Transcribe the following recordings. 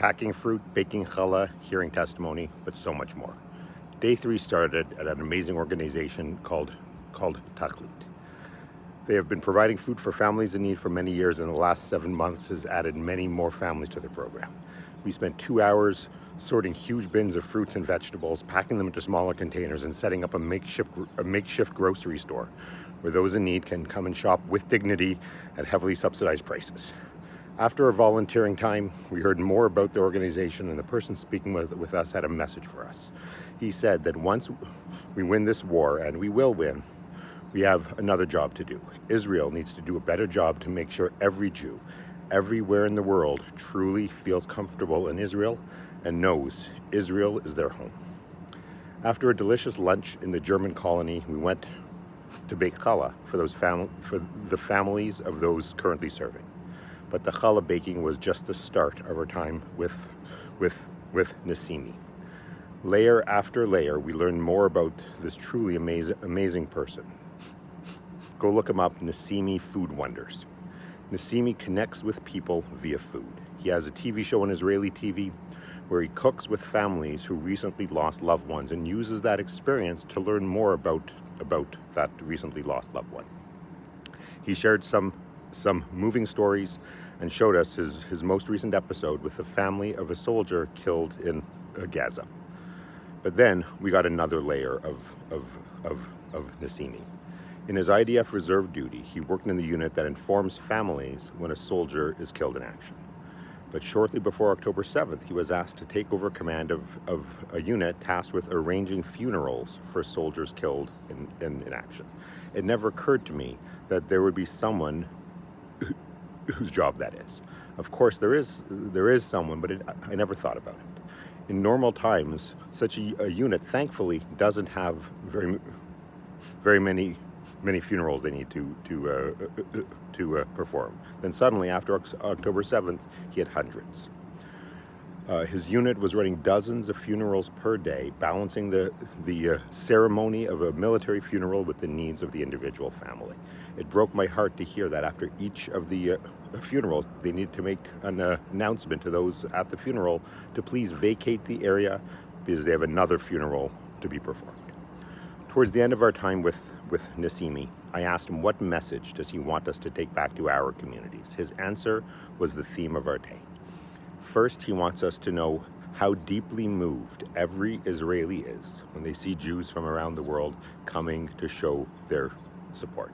packing fruit, baking challah, hearing testimony, but so much more. Day 3 started at an amazing organization called Tachlit. They have been providing food for families in need for many years, and the last 7 months has added many more families to the program. We spent 2 hours sorting huge bins of fruits and vegetables, packing them into smaller containers, and setting up a makeshift grocery store where those in need can come and shop with dignity at heavily subsidized prices. After our volunteering time, we heard more about the organization, and the person speaking with us had a message for us. He said that once we win this war, and we will win, we have another job to do. Israel needs to do a better job to make sure every Jew, everywhere in the world, truly feels comfortable in Israel and knows Israel is their home. After a delicious lunch in the German colony, we went to bake challah for the families of those currently serving. But the challah baking was just the start of our time with Nassimi. Layer after layer, we learned more about this truly amazing person. Go look him up, Nassimi Food Wonders. Nassimi connects with people via food. He has a TV show on Israeli TV where he cooks with families who recently lost loved ones and uses that experience to learn more about that recently lost loved one. He shared some moving stories and showed us his most recent episode with the family of a soldier killed in Gaza. But then we got another layer of Nassimi. In his IDF reserve duty, he worked in the unit that informs families when a soldier is killed in action. But shortly before October 7th, he was asked to take over command of a unit tasked with arranging funerals for soldiers killed in action. It never occurred to me that there would be someone whose job that is. Of course, there is someone, but I never thought about it. In normal times, such a unit, thankfully, doesn't have very many funerals they need to perform. Then suddenly, after October 7th, he had hundreds. His unit was running dozens of funerals per day, balancing the ceremony of a military funeral with the needs of the individual family. It broke my heart to hear that after each of the funerals, they needed to make an announcement to those at the funeral to please vacate the area because they have another funeral to be performed. Towards the end of our time with Nassimi, I asked him what message does he want us to take back to our communities. His answer was the theme of our day. First, he wants us to know how deeply moved every Israeli is when they see Jews from around the world coming to show their support.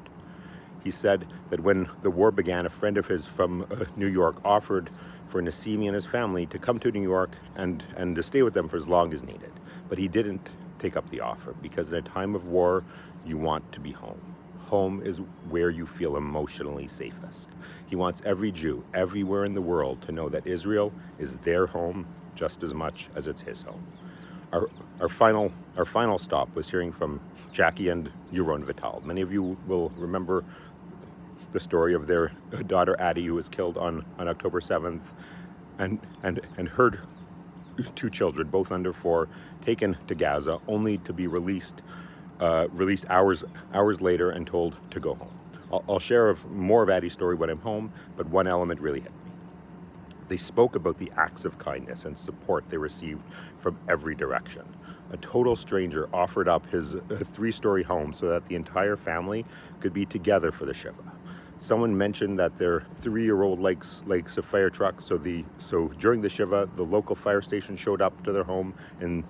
He said that when the war began, a friend of his from New York offered for Nassimi and his family to come to New York and to stay with them for as long as needed. But he didn't take up the offer because in a time of war, you want to be home. Home is where you feel emotionally safest. He wants every Jew everywhere in the world to know that Israel is their home just as much as it's his home. Our final stop was hearing from Jackie and Yaron Vital. Many of you will remember the story of their daughter Addie, who was killed on October 7th, and her 2 children, both under 4, taken to Gaza, only to be released hours later and told to go home. I'll share more of Addie's story when I'm home, but one element really hit me. They spoke about the acts of kindness and support they received from every direction. A total stranger offered up his 3-story home so that the entire family could be together for the Shiva. Someone mentioned that their 3-year-old likes a fire truck, so during the Shiva, the local fire station showed up to their home in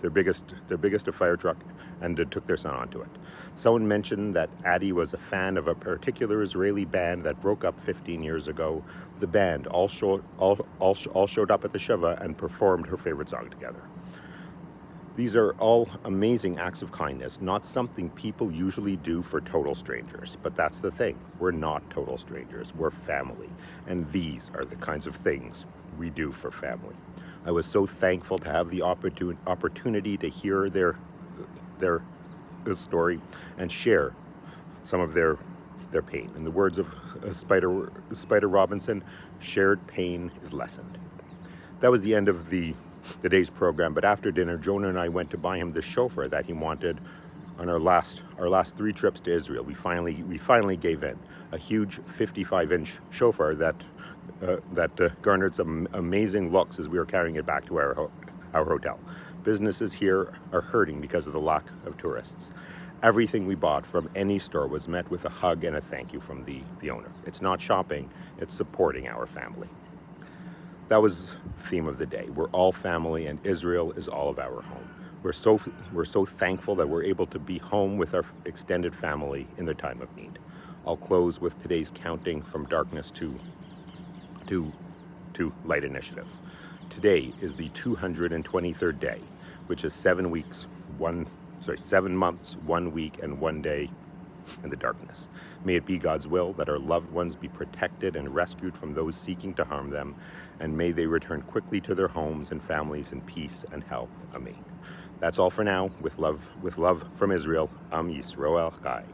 their biggest fire truck and took their son onto it. Someone mentioned that Addie was a fan of a particular Israeli band that broke up 15 years ago. The band all showed up at the Shiva and performed her favorite song together. These are all amazing acts of kindness, not something people usually do for total strangers. But that's the thing, we're not total strangers, we're family. And these are the kinds of things we do for family. I was so thankful to have the opportunity to hear their story and share some of their pain. In the words of Spider Robinson, shared pain is lessened. That was the end of the day's program, but after dinner, Jonah and I went to buy him the shofar that he wanted on our last 3 trips to Israel. We finally gave in. A huge 55-inch shofar that garnered some amazing looks as we were carrying it back to our hotel. Businesses here are hurting because of the lack of tourists. Everything we bought from any store was met with a hug and a thank you from the owner. It's not shopping, it's supporting our family. That was the theme of the day. We're all family and Israel is all of our home. We're so thankful that we're able to be home with our extended family in their time of need. I'll close with today's counting from darkness to light initiative. Today is the 223rd day, which is 7 months, 1 week, and 1 day in the darkness. May it be God's will that our loved ones be protected and rescued from those seeking to harm them, and may they return quickly to their homes and families in peace and health. Amen. That's all for now. With love from Israel, Am Yisroel Chai.